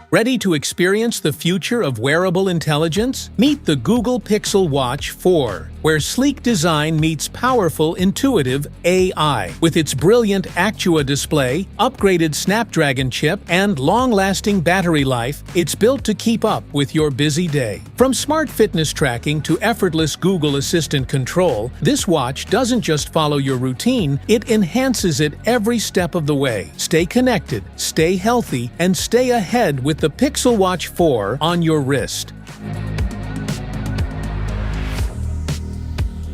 Ready to experience the future of wearable intelligence? Meet the Google Pixel Watch 4, where sleek design meets powerful, intuitive AI. With its brilliant Actua display, upgraded Snapdragon chip, and long-lasting battery life, it's built to keep up with your busy day. From smart fitness tracking to effortless Google Assistant control, this watch doesn't just follow your routine, it enhances it every step of the way. Stay connected, stay healthy, and stay ahead with the Pixel Watch 4 on your wrist.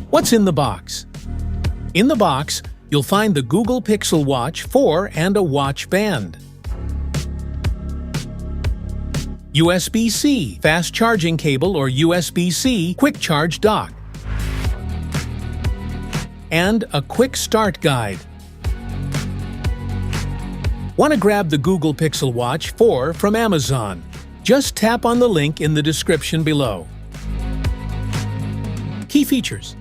What's in the box? In the box, you'll find the Google Pixel Watch 4 and a watch band. USB-C fast charging cable or USB-C quick charge dock. And a quick start guide. Want to grab the Google Pixel Watch 4 from Amazon? Just tap on the link in the description below. Key features.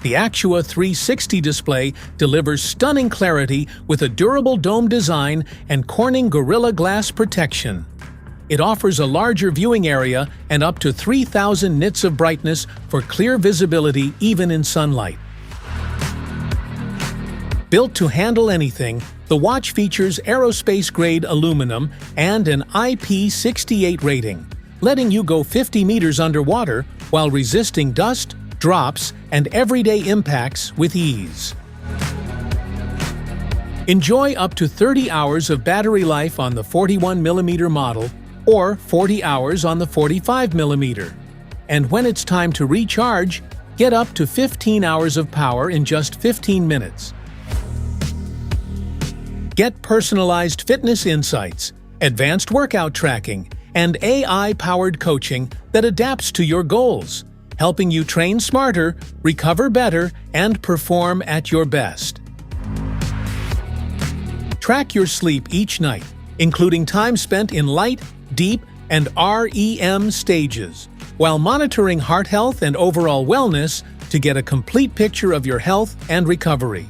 The Actua 360 display delivers stunning clarity with a durable dome design and Corning Gorilla Glass protection. It offers a larger viewing area and up to 3,000 nits of brightness for clear visibility even in sunlight. Built to handle anything, the watch features aerospace-grade aluminum and an IP68 rating, letting you go 50 meters underwater while resisting dust, drops, and everyday impacts with ease. Enjoy up to 30 hours of battery life on the 41mm model or 40 hours on the 45mm. And when it's time to recharge, get up to 15 hours of power in just 15 minutes. Get personalized fitness insights, advanced workout tracking, and AI-powered coaching that adapts to your goals, helping you train smarter, recover better, and perform at your best. Track your sleep each night, including time spent in light, deep, and REM stages, while monitoring heart health and overall wellness to get a complete picture of your health and recovery.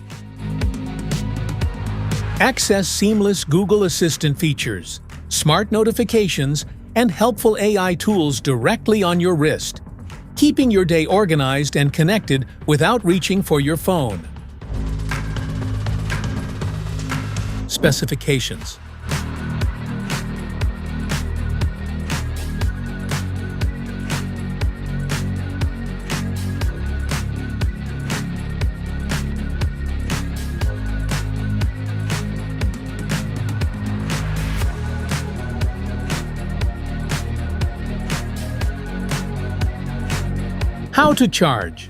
Access seamless Google Assistant features, smart notifications, and helpful AI tools directly on your wrist, keeping your day organized and connected without reaching for your phone. Specifications. How to charge.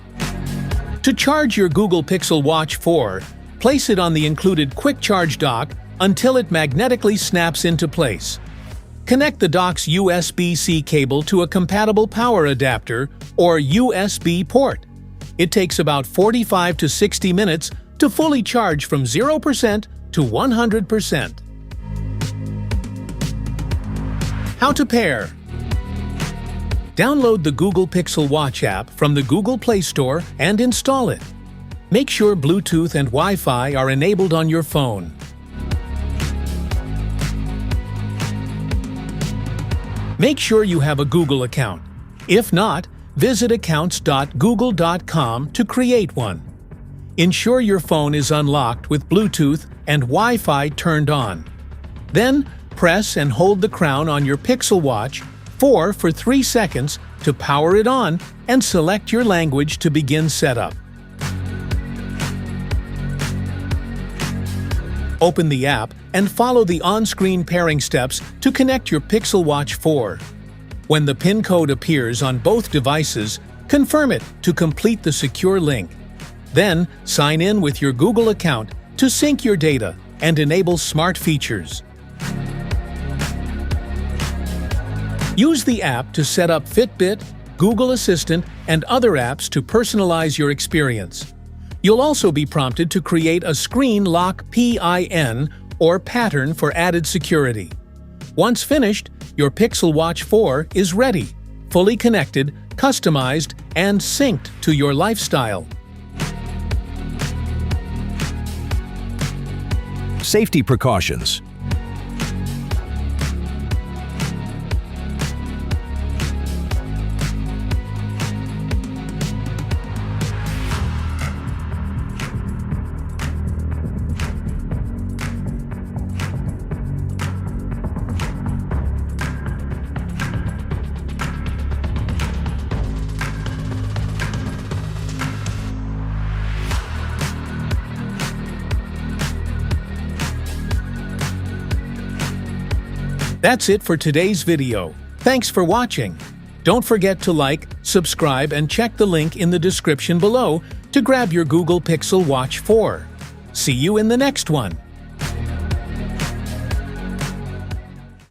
To charge your Google Pixel Watch 4, place it on the included quick charge dock until it magnetically snaps into place. Connect the dock's USB-C cable to a compatible power adapter or USB port. It takes about 45 to 60 minutes to fully charge from 0% to 100%. How to pair. Download the Google Pixel Watch app from the Google Play Store and install it. Make sure Bluetooth and Wi-Fi are enabled on your phone. Make sure you have a Google account. If not, visit accounts.google.com to create one. Ensure your phone is unlocked with Bluetooth and Wi-Fi turned on. Then, press and hold the crown on your Pixel Watch 4 for 3 seconds to power it on and select your language to begin setup. Open the app and follow the on-screen pairing steps to connect your Pixel Watch 4. When the PIN code appears on both devices, confirm it to complete the secure link. Then, sign in with your Google account to sync your data and enable smart features. Use the app to set up Fitbit, Google Assistant, and other apps to personalize your experience. You'll also be prompted to create a screen lock PIN or pattern for added security. Once finished, your Pixel Watch 4 is ready, fully connected, customized, and synced to your lifestyle. Safety precautions. That's it for today's video. Thanks for watching. Don't forget to like, subscribe, and check the link in the description below to grab your Google Pixel Watch 4. See you in the next one.